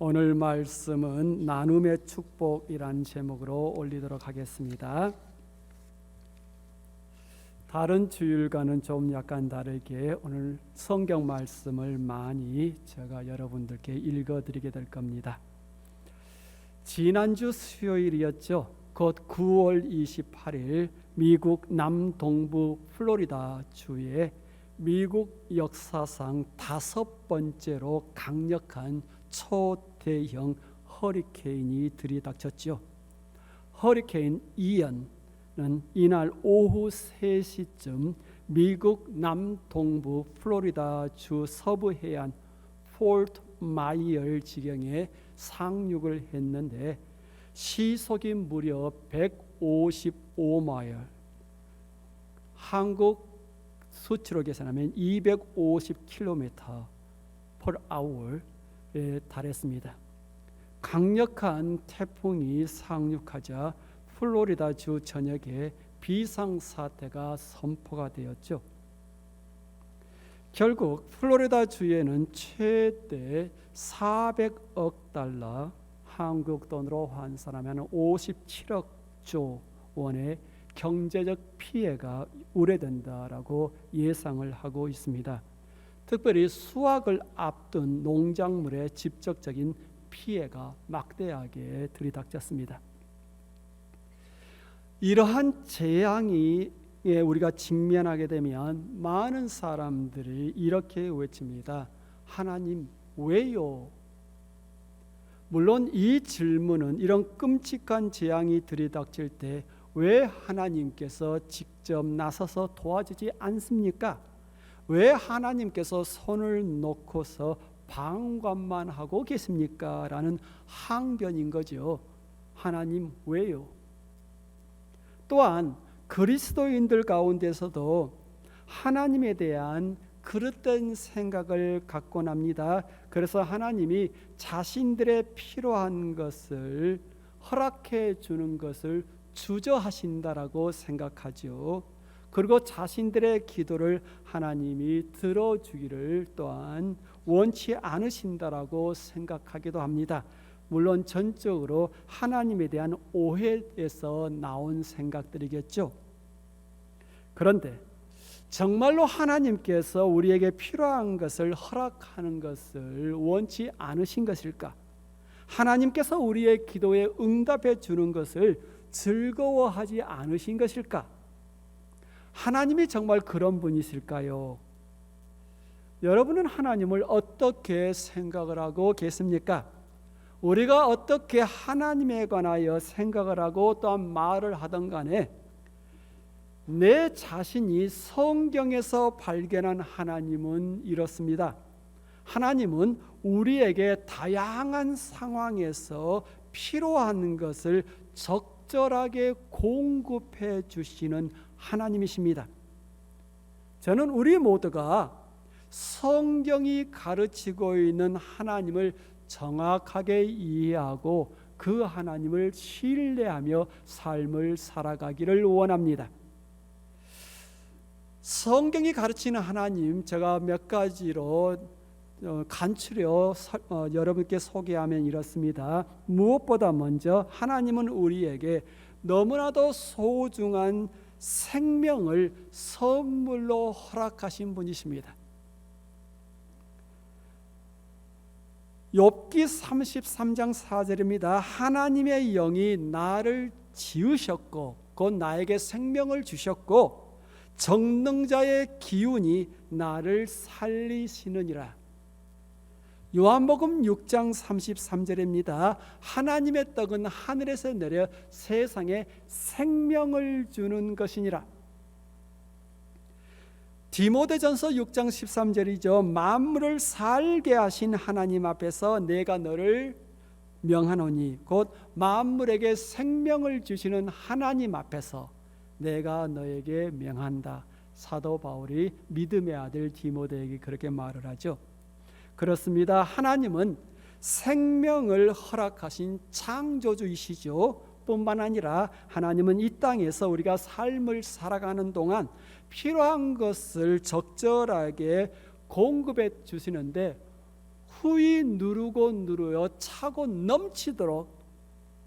오늘 말씀은 나눔의 축복이란 제목으로 올리도록 하겠습니다. 다른 주일과는 좀 약간 다르게 오늘 성경 말씀을 많이 제가 여러분들께 읽어드리게 될 겁니다. 지난주 수요일이었죠. 곧 9월 28일 미국 남동부 플로리다 주에 미국 역사상 5번째로 강력한 초대형 허리케인이 들이닥쳤죠. 허리케인 이언은 이날 오후 3시쯤 미국 남동부 플로리다 주 서부 해안 포트 마이어 지경에 상륙을 했는데 시속이 무려 155마일, 한국 수치로 계산하면 250km per hour에 달했습니다. 강력한 태풍이 상륙하자 플로리다 주 전역에 비상사태가 선포가 되었죠. 결국 플로리다 주에는 최대 400억 달러, 한국 돈으로 환산하면 57억 원의 경제적 피해가 우려된다라고 예상을 하고 있습니다. 특별히 수확을 앞둔 농작물에 직접적인 피해가 막대하게 들이닥쳤습니다. 이러한 재앙이 우리가 직면하게 되면 많은 사람들이 이렇게 외칩니다. 하나님 왜요? 물론 이 질문은 이런 끔찍한 재앙이 들이닥칠 때 왜 하나님께서 직접 나서서 도와주지 않습니까? 왜 하나님께서 손을 놓고서 방관만 하고 계십니까? 라는 항변인 거죠. 하나님 왜요? 또한 그리스도인들 가운데서도 하나님에 대한 그릇된 생각을 갖곤 합니다. 그래서 하나님이 자신들의 필요한 것을 허락해 주는 것을 주저하신다라고 생각하죠. 그리고 자신들의 기도를 하나님이 들어주기를 또한 원치 않으신다라고 생각하기도 합니다. 물론 전적으로 하나님에 대한 오해에서 나온 생각들이겠죠. 그런데 정말로 하나님께서 우리에게 필요한 것을 허락하는 것을 원치 않으신 것일까? 하나님께서 우리의 기도에 응답해 주는 것을 즐거워하지 않으신 것일까? 하나님이 정말 그런 분이실까요? 여러분은 하나님을 어떻게 생각을 하고 계십니까? 우리가 어떻게 하나님에 관하여 생각을 하고 또한 말을 하던 간에 내 자신이 성경에서 발견한 하나님은 이렇습니다. 하나님은 우리에게 다양한 상황에서 필요한 것을 적절하게 공급해 주시는 하나님이십니다. 저는 우리 모두가 성경이 가르치고 있는 하나님을 정확하게 이해하고 그 하나님을 신뢰하며 삶을 살아가기를 원합니다. 성경이 가르치는 하나님, 제가 몇 가지로 간추려 여러분께 소개하면 이렇습니다. 무엇보다 먼저 하나님은 우리에게 너무나도 소중한 생명을 선물로 허락하신 분이십니다. 욥기 33장 4절입니다. 하나님의 영이 나를 지으셨고 곧 나에게 생명을 주셨고 정능자의 기운이 나를 살리시느니라. 요한복음 6장 33절입니다. 하나님의 떡은 하늘에서 내려 세상에 생명을 주는 것이니라. 디모데전서 6장 13절이죠. 만물을 살게 하신 하나님 앞에서 내가 너를 명하노니 곧 만물에게 생명을 주시는 하나님 앞에서 내가 너에게 명한다. 사도 바울이 믿음의 아들 디모데에게 그렇게 말을 하죠. 그렇습니다. 하나님은 생명을 허락하신 창조주이시죠. 뿐만 아니라 하나님은 이 땅에서 우리가 삶을 살아가는 동안 필요한 것을 적절하게 공급해 주시는데 후히 누르고 누르어 차고 넘치도록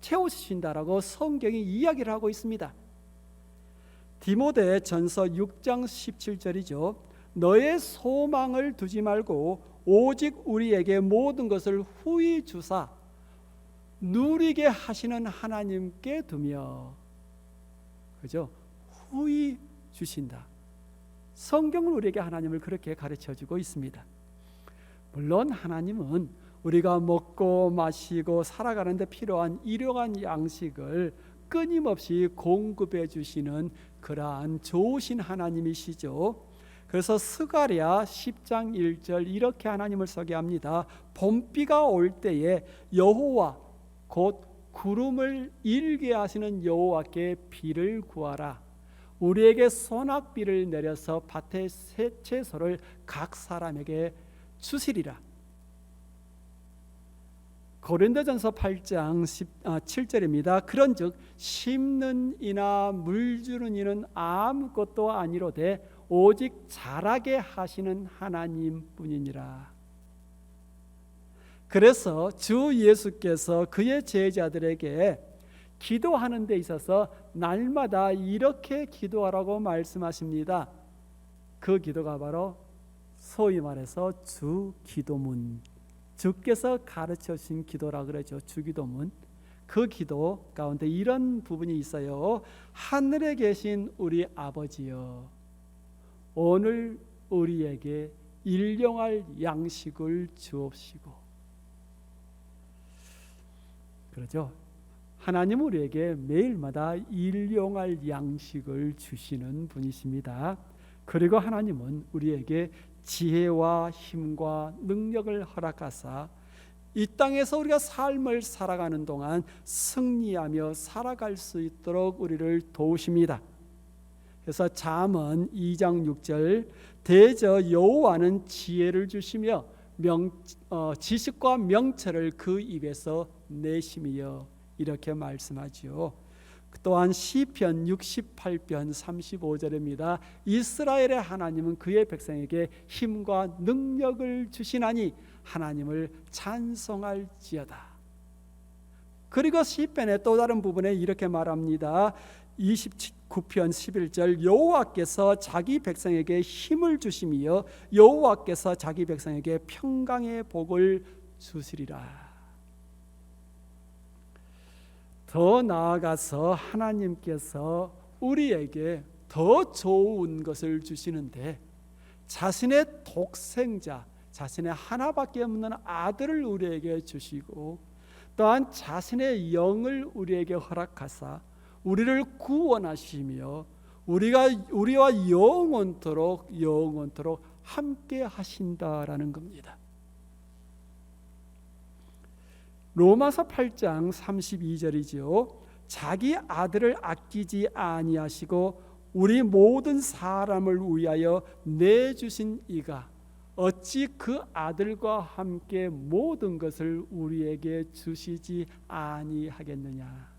채우신다라고 성경이 이야기를 하고 있습니다. 디모데전서 6장 17절이죠. 너의 소망을 두지 말고 오직 우리에게 모든 것을 후히 주사 누리게 하시는 하나님께 두며, 그죠? 후히 주신다. 성경은 우리에게 하나님을 그렇게 가르쳐주고 있습니다. 물론 하나님은 우리가 먹고 마시고 살아가는 데 필요한 일용할 양식을 끊임없이 공급해 주시는 그러한 좋으신 하나님이시죠. 그래서 스가랴 10장 1절 이렇게 하나님을 소개합니다. 봄비가 올 때에 여호와 곧 구름을 일게 하시는 여호와께 비를 구하라. 우리에게 소낙비를 내려서 밭의 채소를 각 사람에게 주시리라. 고린도전서 8장 7절입니다. 그런즉 심는 이나 물 주는 이는 아무것도 아니로되 오직 자라게 하시는 하나님뿐이니라. 그래서 주 예수께서 그의 제자들에게 기도하는 데 있어서 날마다 이렇게 기도하라고 말씀하십니다. 그 기도가 바로 소위 말해서 주기도문, 주께서 가르쳐 주신 기도라 그러죠. 주기도문. 그 기도 가운데 이런 부분이 있어요. 하늘에 계신 우리 아버지여, 오늘 우리에게 일용할 양식을 주옵시고. 그러죠. 하나님 우리에게 매일마다 일용할 양식을 주시는 분이십니다. 그리고 하나님은 우리에게 지혜와 힘과 능력을 허락하사 이 땅에서 우리가 삶을 살아가는 동안 승리하며 살아갈 수 있도록 우리를 도우십니다. 그래서 잠언 2장 6절 대저 여호와는 지혜를 주시며 지식과 명철을 그 입에서 내심이여 이렇게 말씀하지요. 또한 시편 68편 35절입니다. 이스라엘의 하나님은 그의 백성에게 힘과 능력을 주시나니 하나님을 찬송할지어다. 그리고 시편의 또 다른 부분에 이렇게 말합니다. 29편 11절 여호와께서 자기 백성에게 힘을 주심이여 여호와께서 자기 백성에게 평강의 복을 주시리라. 더 나아가서 하나님께서 우리에게 더 좋은 것을 주시는데 자신의 독생자, 자신의 하나밖에 없는 아들을 우리에게 주시고 또한 자신의 영을 우리에게 허락하사 우리를 구원하시며 우리와 영원토록 함께 하신다라는 겁니다. 로마서 8장 32절이죠. 자기 아들을 아끼지 아니하시고 우리 모든 사람을 위하여 내주신 이가 어찌 그 아들과 함께 모든 것을 우리에게 주시지 아니하겠느냐.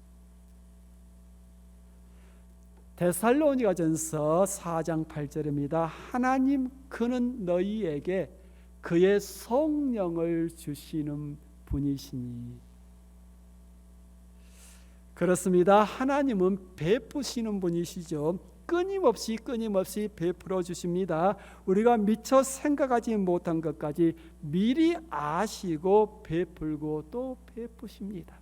데살로니가전서 4장 8절입니다. 하나님 그는 너희에게 그의 성령을 주시는 분이시니. 그렇습니다. 하나님은 베푸시는 분이시죠. 끊임없이 베풀어 주십니다. 우리가 미처 생각하지 못한 것까지 미리 아시고 베풀고 또 베푸십니다.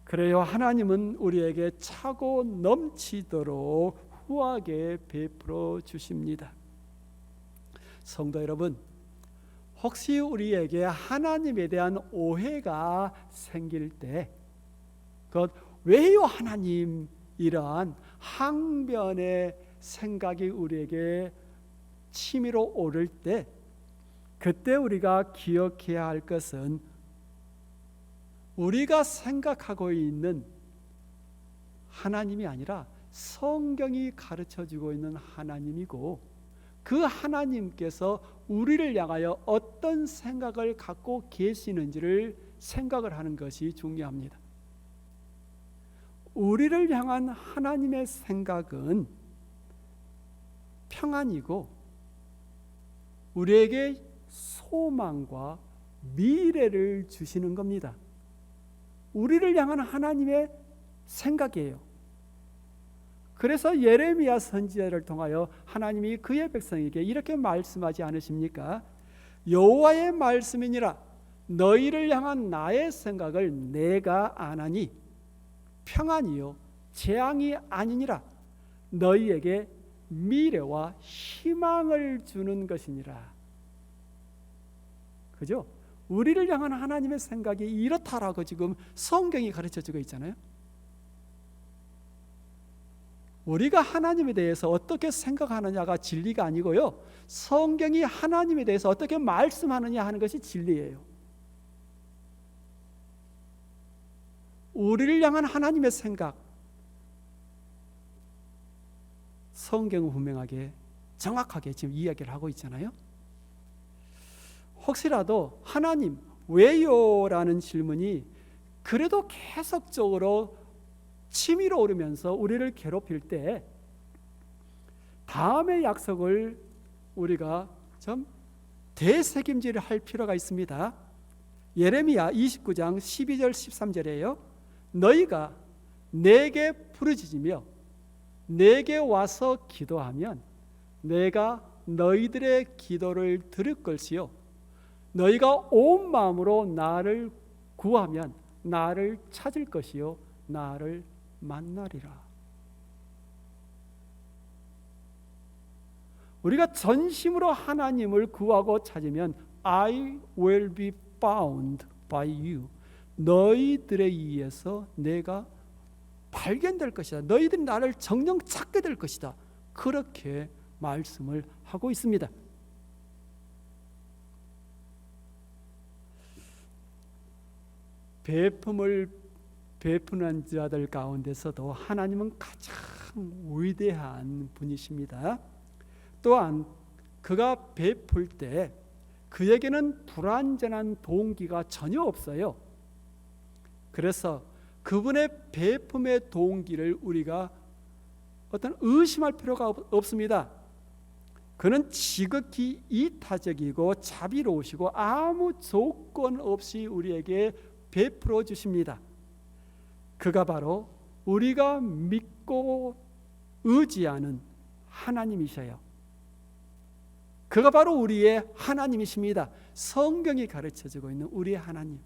그래요. 하나님은 우리에게 차고 넘치도록 후하게 베풀어 주십니다. 성도 여러분, 혹시 우리에게 하나님에 대한 오해가 생길 때 그것 왜요 하나님 이러한 항변의 생각이 우리에게 치밀어 오를 때 그때 우리가 기억해야 할 것은 우리가 생각하고 있는 하나님이 아니라 성경이 가르쳐주고 있는 하나님이고 그 하나님께서 우리를 향하여 어떤 생각을 갖고 계시는지를 생각을 하는 것이 중요합니다. 우리를 향한 하나님의 생각은 평안이고 우리에게 소망과 미래를 주시는 겁니다. 우리를 향한 하나님의 생각이에요. 그래서 예레미야 선지자를 통하여 하나님이 그의 백성에게 이렇게 말씀하지 않으십니까? 여호와의 말씀이니라. 너희를 향한 나의 생각을 내가 아나니 평안이요 재앙이 아니니라. 너희에게 미래와 희망을 주는 것이니라. 그죠? 우리를 향한 하나님의 생각이 이렇다라고 지금 성경이 가르쳐주고 있잖아요. 우리가 하나님에 대해서 어떻게 생각하느냐가 진리가 아니고요, 성경이 하나님에 대해서 어떻게 말씀하느냐 하는 것이 진리예요. 우리를 향한 하나님의 생각, 성경은 분명하게 정확하게 지금 이야기를 하고 있잖아요. 혹시라도 하나님 왜요? 라는 질문이 그래도 계속적으로 치밀어 오르면서 우리를 괴롭힐 때 다음의 약속을 우리가 좀 되새김질을 할 필요가 있습니다. 예레미야 29장 12절 13절에요. 너희가 내게 부르짖으며 내게 와서 기도하면 내가 너희들의 기도를 들을 것이요 너희가 온 마음으로 나를 구하면 나를 찾을 것이요 나를 만나리라. 우리가 전심으로 하나님을 구하고 찾으면 I will be found by you. 너희들에 의해서 내가 발견될 것이다. 너희들이 나를 정녕 찾게 될 것이다. 그렇게 말씀을 하고 있습니다. 베품을 베푸는 자들 가운데서도 하나님은 가장 위대한 분이십니다. 또한 그가 베풀 때 그에게는 불완전한 동기가 전혀 없어요. 그래서 그분의 베품의 동기를 우리가 어떤 의심할 필요가 없습니다. 그는 지극히 이타적이고 자비로우시고 아무 조건 없이 우리에게 베풀어 주십니다. 그가 바로 우리가 믿고 의지하는 하나님이셔요. 그가 바로 우리의 하나님이십니다. 성경이 가르쳐주고 있는 우리의 하나님.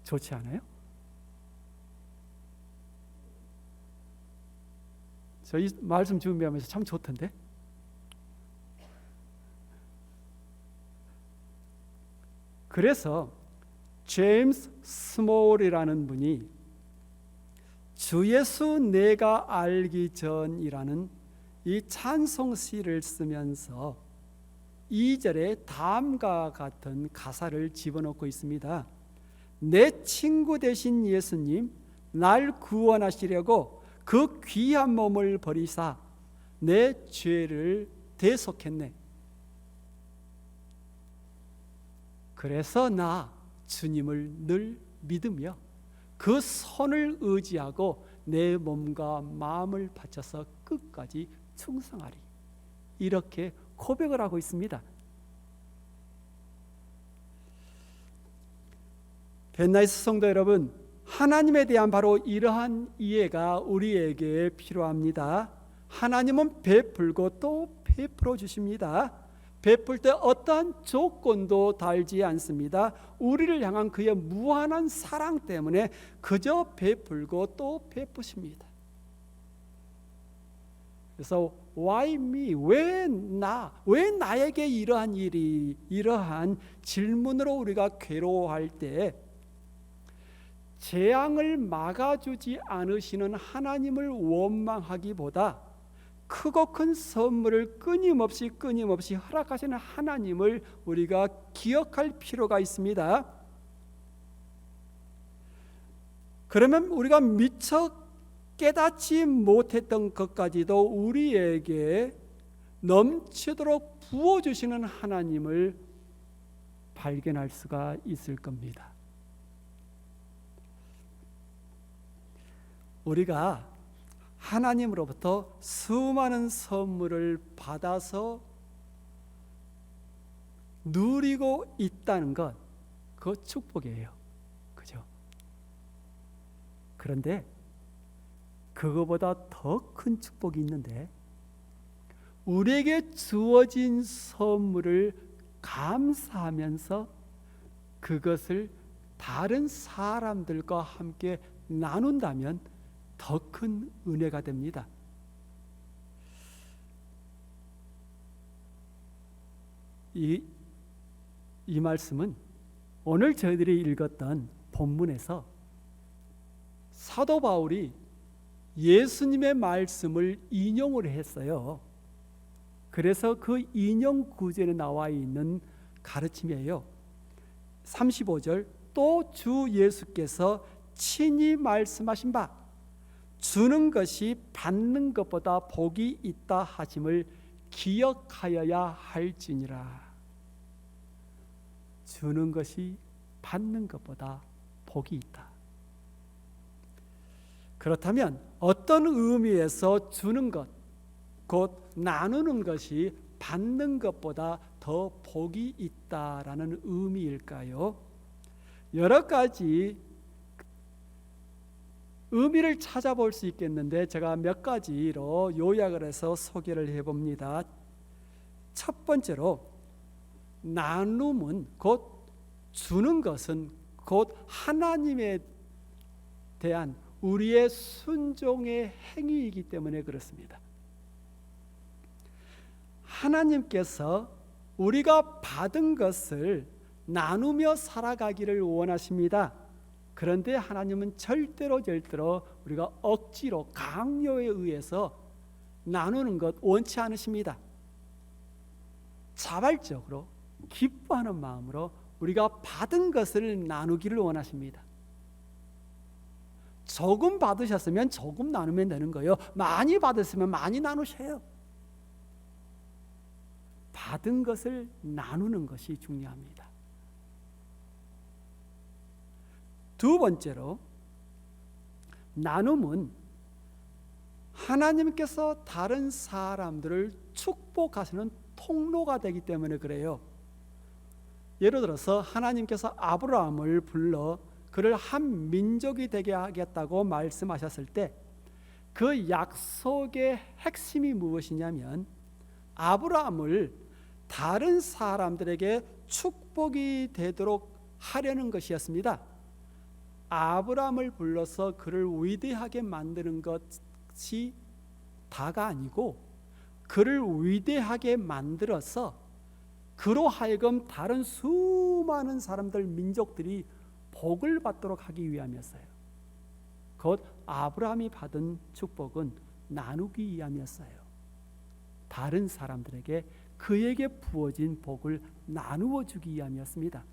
좋지 않아요? 저희 말씀 준비하면서 참 좋던데. 그래서 제임스 스몰이라는 분이 주 예수 내가 알기 전이라는 이 찬송시를 쓰면서 2절에 다음과 같은 가사를 집어넣고 있습니다. 내 친구 되신 예수님 날 구원하시려고 그 귀한 몸을 버리사 내 죄를 대속했네. 그래서 나 주님을 늘 믿으며 그 손을 의지하고 내 몸과 마음을 바쳐서 끝까지 충성하리. 이렇게 고백을 하고 있습니다. 벤나이스 성도 여러분, 하나님에 대한 바로 이러한 이해가 우리에게 필요합니다. 하나님은 베풀고 또 베풀어 주십니다. 베풀 때 어떠한 조건도 달지 않습니다. 우리를 향한 그의 무한한 사랑 때문에 그저 베풀고 또 베푸십니다. 그래서 Why me? 왜 나에게 이러한 일이, 이러한 질문으로 우리가 괴로워할 때 재앙을 막아주지 않으시는 하나님을 원망하기보다 크고 큰 선물을 끊임없이 허락하시는 하나님을 우리가 기억할 필요가 있습니다. 그러면 우리가 미처 깨닫지 못했던 것까지도 우리에게 넘치도록 부어주시는 하나님을 발견할 수가 있을 겁니다. 우리가 하나님으로부터 수많은 선물을 받아서 누리고 있다는 것, 그 축복이에요. 그죠? 그런데 그거보다 더 큰 축복이 있는데, 우리에게 주어진 선물을 감사하면서 그것을 다른 사람들과 함께 나눈다면 더 큰 은혜가 됩니다. 이 말씀은 오늘 저희들이 읽었던 본문에서 사도 바울이 예수님의 말씀을 인용을 했어요. 그래서 그 인용 구절에 나와 있는 가르침이에요. 35절, 또 주 예수께서 친히 말씀하신 바 주는 것이 받는 것보다 복이 있다 하심을 기억하여야 할지니라. 주는 것이 받는 것보다 복이 있다. 그렇다면 어떤 의미에서 주는 것, 곧 나누는 것이 받는 것보다 더 복이 있다라는 의미일까요? 여러 가지 의미를 찾아볼 수 있겠는데 제가 몇 가지로 요약을 해서 소개를 해봅니다. 첫 번째로, 나눔은 곧 주는 것은 곧 하나님에 대한 우리의 순종의 행위이기 때문에 그렇습니다. 하나님께서 우리가 받은 것을 나누며 살아가기를 원하십니다. 그런데 하나님은 절대로 우리가 억지로 강요에 의해서 나누는 것 원치 않으십니다. 자발적으로 기뻐하는 마음으로 우리가 받은 것을 나누기를 원하십니다. 조금 받으셨으면 조금 나누면 되는 거예요. 많이 받으시면 많이 나누셔요. 받은 것을 나누는 것이 중요합니다. 두 번째로, 나눔은 하나님께서 다른 사람들을 축복하시는 통로가 되기 때문에 그래요. 예를 들어서 하나님께서 아브라함을 불러 그를 한 민족이 되게 하겠다고 말씀하셨을 때 그 약속의 핵심이 무엇이냐면 아브라함을 다른 사람들에게 축복이 되도록 하려는 것이었습니다. 아브라함을 불러서 그를 위대하게 만드는 것이 다가 아니고 그를 위대하게 만들어서 그로 하여금 다른 수많은 사람들, 민족들이 복을 받도록 하기 위함이었어요. 곧 아브라함이 받은 축복은 나누기 위함이었어요. 다른 사람들에게 그에게 부어진 복을 나누어 주기 위함이었습니다.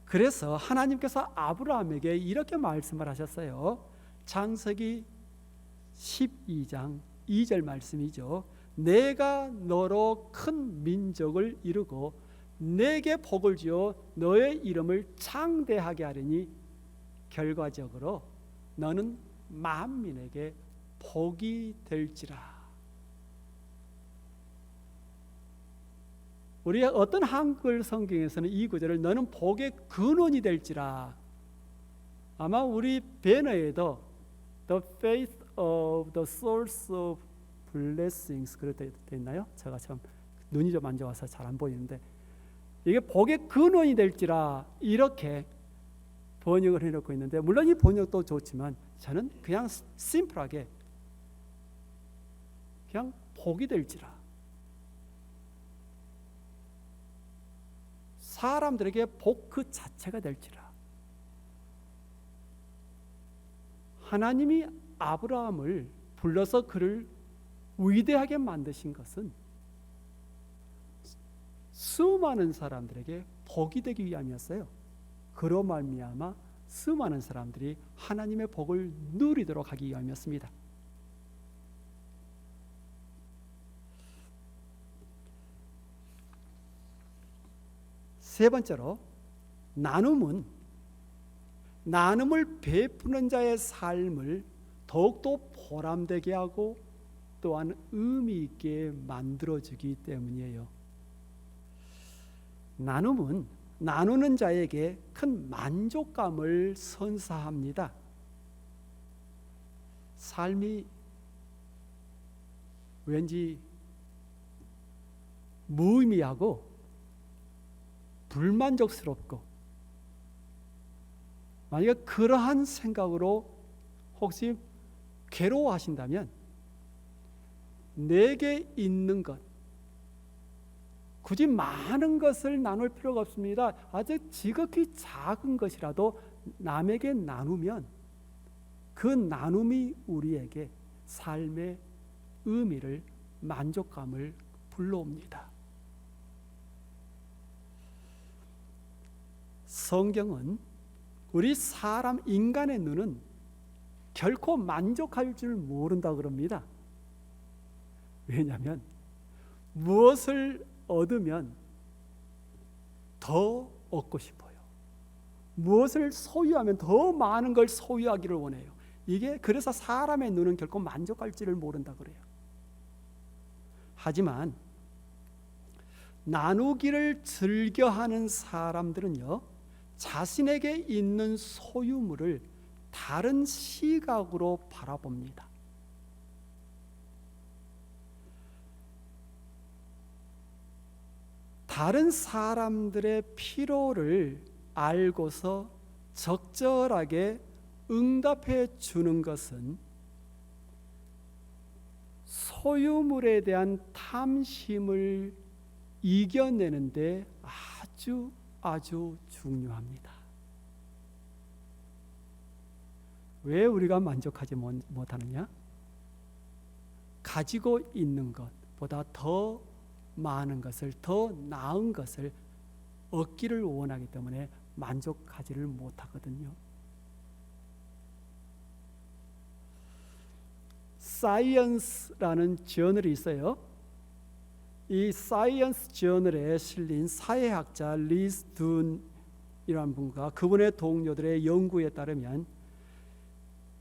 그래서 하나님께서 아브라함에게 이렇게 말씀을 하셨어요. 창세기 12장 2절 말씀이죠. 내가 너로 큰 민족을 이루고 내게 복을 주어 너의 이름을 창대하게 하리니 결과적으로 너는 만민에게 복이 될지라. 우리 어떤 한글 성경에서는 이 구절을 너는 복의 근원이 될지라. 아마 우리 배너에도 The faith of the source of blessings 그렇게 되어 있나요? 제가 참 눈이 좀 안 좋아서 잘 안 보이는데 이게 복의 근원이 될지라 이렇게 번역을 해놓고 있는데, 물론 이 번역도 좋지만 저는 그냥 심플하게 그냥 복이 될지라, 사람들에게 복 그 자체가 될지라. 하나님이 아브라함을 불러서 그를 위대하게 만드신 것은 수많은 사람들에게 복이 되기 위함이었어요. 그로 말미암아 수많은 사람들이 하나님의 복을 누리도록 하기 위함이었습니다. 세 번째로, 나눔은 나눔을 베푸는 자의 삶을 더욱더 보람되게 하고 또한 의미 있게 만들어주기 때문이에요. 나눔은 나누는 자에게 큰 만족감을 선사합니다. 삶이 왠지 무의미하고 불만족스럽고, 만약에 그러한 생각으로 혹시 괴로워하신다면 내게 있는 것, 굳이 많은 것을 나눌 필요가 없습니다. 아주 지극히 작은 것이라도 남에게 나누면 그 나눔이 우리에게 삶의 의미를, 만족감을 불러옵니다. 성경은 우리 사람 인간의 눈은 결코 만족할 줄 모른다 그럽니다. 왜냐하면 무엇을 얻으면 더 얻고 싶어요. 무엇을 소유하면 더 많은 걸 소유하기를 원해요. 이게 그래서 사람의 눈은 결코 만족할 줄을 모른다 그래요. 하지만 나누기를 즐겨하는 사람들은요, 자신에게 있는 소유물을 다른 시각으로 바라봅니다. 다른 사람들의 필요를 알고서 적절하게 응답해 주는 것은 소유물에 대한 탐심을 이겨내는데 아주 중요합니다. 왜 우리가 만족하지 못하느냐? 가지고 있는 것보다 더 많은 것을, 더 나은 것을 얻기를 원하기 때문에 만족하지를 못하거든요. 사이언스라는 저널이 있어요. 이 사이언스 저널에 실린 사회학자 리스 둔이라는 분과 그분의 동료들의 연구에 따르면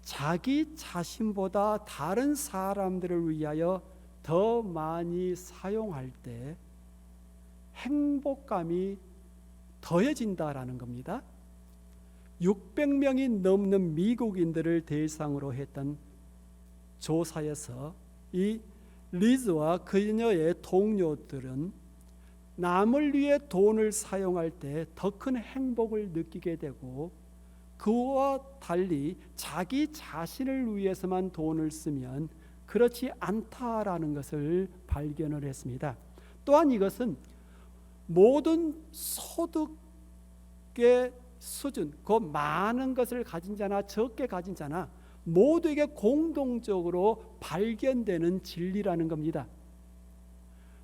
자기 자신보다 다른 사람들을 위하여 더 많이 사용할 때 행복감이 더해진다라는 겁니다. 600명이 넘는 미국인들을 대상으로 했던 조사에서 이 리즈와 그녀의 동료들은 남을 위해 돈을 사용할 때 더 큰 행복을 느끼게 되고, 그와 달리 자기 자신을 위해서만 돈을 쓰면 그렇지 않다라는 것을 발견을 했습니다. 또한 이것은 모든 소득의 수준, 그 많은 것을 가진 자나 적게 가진 자나 모두에게 공동적으로 발견되는 진리라는 겁니다.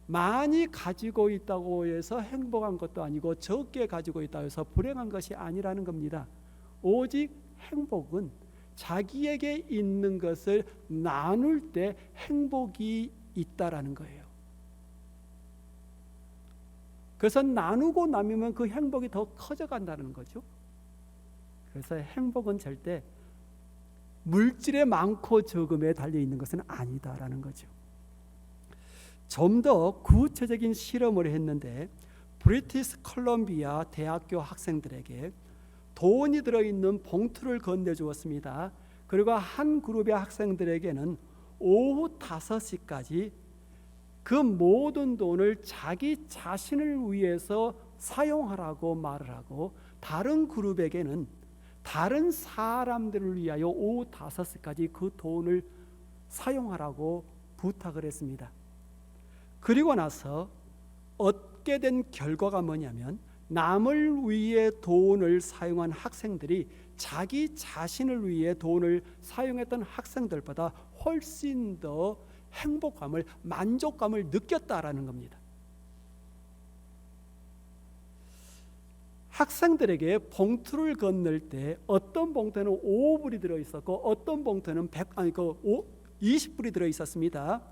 많이 가지고 있다고 해서 행복한 것도 아니고 적게 가지고 있다고 해서 불행한 것이 아니라는 겁니다. 오직 행복은 자기에게 있는 것을 나눌 때 행복이 있다라는 거예요. 그래서 나누고 나누면 그 행복이 더 커져간다는 거죠. 그래서 행복은 절대 물질의 많고 적음에 달려 있는 것은 아니다라는 거죠. 좀 더 구체적인 실험을 했는데 브리티시 컬럼비아 대학교 학생들에게 돈이 들어있는 봉투를 건네주었습니다. 그리고 한 그룹의 학생들에게는 오후 5시까지 그 모든 돈을 자기 자신을 위해서 사용하라고 말을 하고, 다른 그룹에게는 다른 사람들을 위하여 오후 5시까지 그 돈을 사용하라고 부탁을 했습니다. 그리고 나서 얻게 된 결과가 뭐냐면, 남을 위해 돈을 사용한 학생들이 자기 자신을 위해 돈을 사용했던 학생들보다 훨씬 더 행복감을, 만족감을 느꼈다라는 겁니다. 학생들에게 봉투를 건넬 때 어떤 봉투에는 5불이 들어있었고 어떤 봉투에는 20불이 들어있었습니다.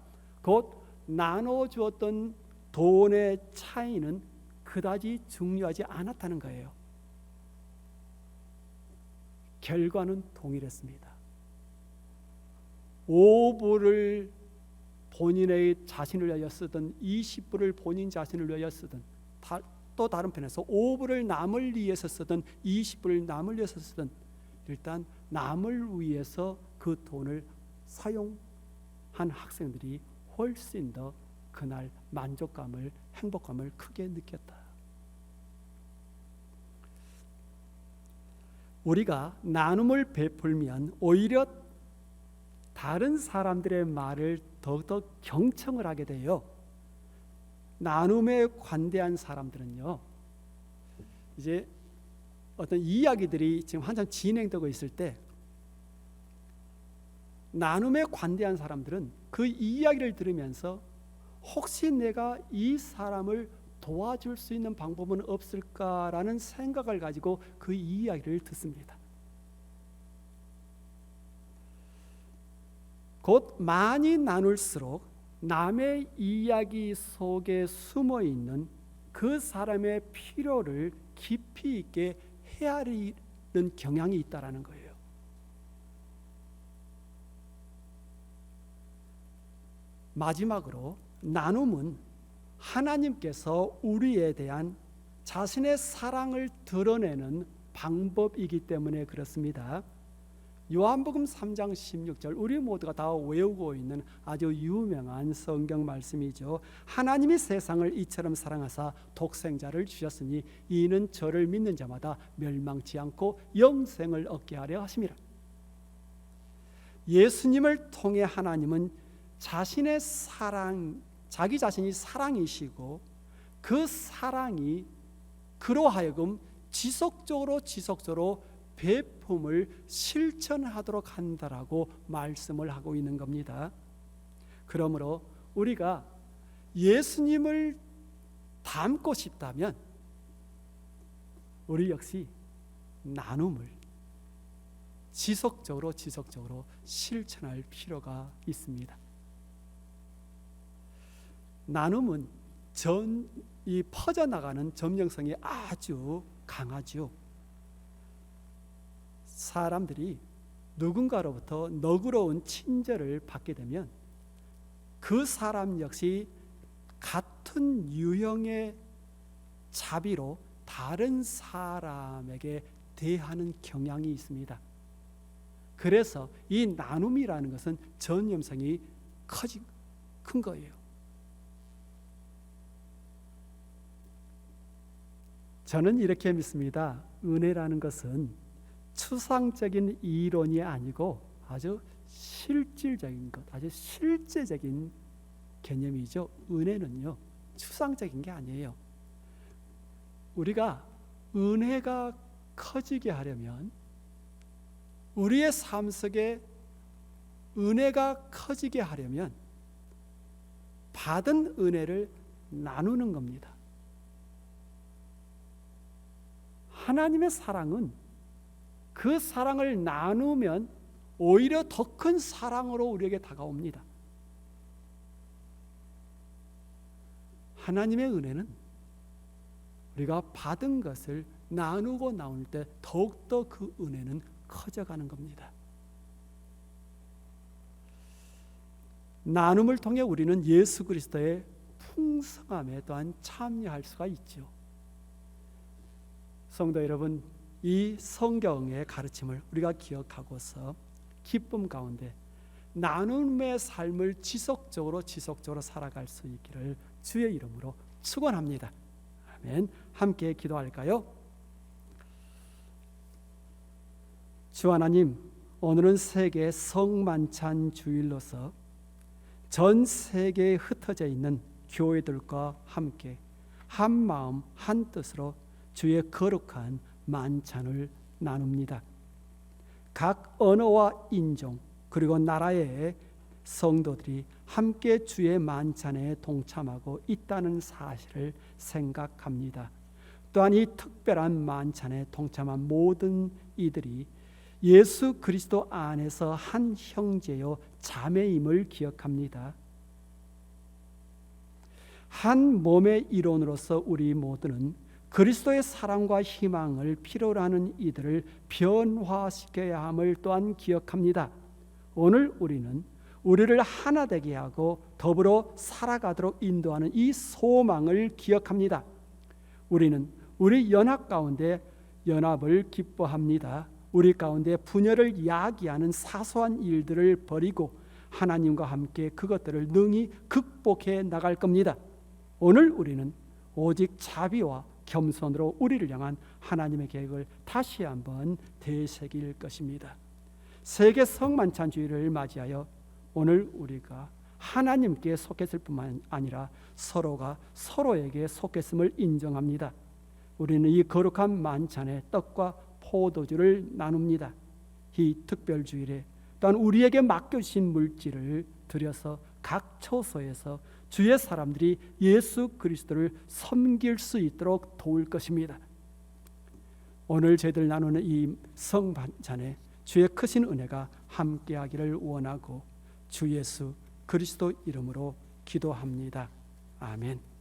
곧 나눠주었던 돈의 차이는 그다지 중요하지 않았다는 거예요. 결과는 동일했습니다. 5불을 본인의 자신을 위하여 쓰든 20불을 본인 자신을 위하여 쓰든 다 또 다른 편에서 5불을 남을 위해서 쓰든 20불을 남을 위해서 쓰든 일단 남을 위해서 그 돈을 사용한 학생들이 훨씬 더 그날 만족감을, 행복감을 크게 느꼈다. 우리가 나눔을 베풀면 오히려 다른 사람들의 말을 더욱더 경청을 하게 돼요. 나눔에 관대한 사람들은요, 이제 어떤 이야기들이 지금 한참 진행되고 있을 때 나눔에 관대한 사람들은 그 이야기를 들으면서 혹시 내가 이 사람을 도와줄 수 있는 방법은 없을까라는 생각을 가지고 그 이야기를 듣습니다. 곧 많이 나눌수록 남의 이야기 속에 숨어 있는 그 사람의 필요를 깊이 있게 헤아리는 경향이 있다라는 거예요. 마지막으로 나눔은 하나님께서 우리에 대한 자신의 사랑을 드러내는 방법이기 때문에 그렇습니다. 요한복음 3장 16절, 우리 모두가 다 외우고 있는 아주 유명한 성경 말씀이죠. 하나님이 세상을 이처럼 사랑하사 독생자를 주셨으니 이는 저를 믿는 자마다 멸망치 않고 영생을 얻게 하려 하심이라. 예수님을 통해 하나님은 자신의 사랑, 자기 자신이 사랑이시고 그 사랑이 그로 하여금 지속적으로 베품을 실천하도록 한다라고 말씀을 하고 있는 겁니다. 그러므로 우리가 예수님을 닮고 싶다면 우리 역시 나눔을 지속적으로 실천할 필요가 있습니다. 나눔은 이 퍼져나가는 점령성이 아주 강하죠. 사람들이 누군가로부터 너그러운 친절을 받게 되면 그 사람 역시 같은 유형의 자비로 다른 사람에게 대하는 경향이 있습니다. 그래서 이 나눔이라는 것은 전염성이 큰 거예요. 저는 이렇게 믿습니다. 은혜라는 것은 추상적인 이론이 아니고 아주 실질적인 것, 아주 실제적인 개념이죠. 은혜는요, 추상적인 게 아니에요. 우리가 은혜가 커지게 하려면, 우리의 삶 속에 은혜가 커지게 하려면 받은 은혜를 나누는 겁니다. 하나님의 사랑은 그 사랑을 나누면 오히려 더 큰 사랑으로 우리에게 다가옵니다. 하나님의 은혜는 우리가 받은 것을 나누고 나눌 때 더욱더 그 은혜는 커져가는 겁니다. 나눔을 통해 우리는 예수 그리스도의 풍성함에 또한 참여할 수가 있죠. 성도 여러분, 이 성경의 가르침을 우리가 기억하고서 기쁨 가운데 나눔의 삶을 지속적으로 살아갈 수 있기를 주의 이름으로 축원합니다. 아멘. 함께 기도할까요? 주 하나님, 오늘은 세계 성만찬 주일로서 전 세계에 흩어져 있는 교회들과 함께 한 마음 한 뜻으로 주의 거룩한 만찬을 나눕니다. 각 언어와 인종 그리고 나라의 성도들이 함께 주의 만찬에 동참하고 있다는 사실을 생각합니다. 또한 이 특별한 만찬에 동참한 모든 이들이 예수 그리스도 안에서 한 형제요 자매임을 기억합니다. 한 몸의 일원으로서 우리 모두는 그리스도의 사랑과 희망을 필요로 하는 이들을 변화시켜야 함을 또한 기억합니다. 오늘 우리는 우리를 하나 되게 하고 더불어 살아가도록 인도하는 이 소망을 기억합니다. 우리는 우리 연합 가운데 연합을 기뻐합니다. 우리 가운데 분열을 야기하는 사소한 일들을 버리고 하나님과 함께 그것들을 능히 극복해 나갈 겁니다. 오늘 우리는 오직 자비와 겸손으로 우리를 향한 하나님의 계획을 다시 한번 되새길 것입니다. 세계 성만찬주의를 맞이하여 오늘 우리가 하나님께 속했을 뿐만 아니라 서로가 서로에게 속했음을 인정합니다. 우리는 이 거룩한 만찬에 떡과 포도주를 나눕니다. 이 특별주일에 또한 우리에게 맡겨주신 물질을 들여서 각 처소에서 주의 사람들이 예수 그리스도를 섬길 수 있도록 도울 것입니다. 오늘 저희들 나누는 이 성만찬에 주의 크신 은혜가 함께하기를 원하고 주 예수 그리스도 이름으로 기도합니다. 아멘.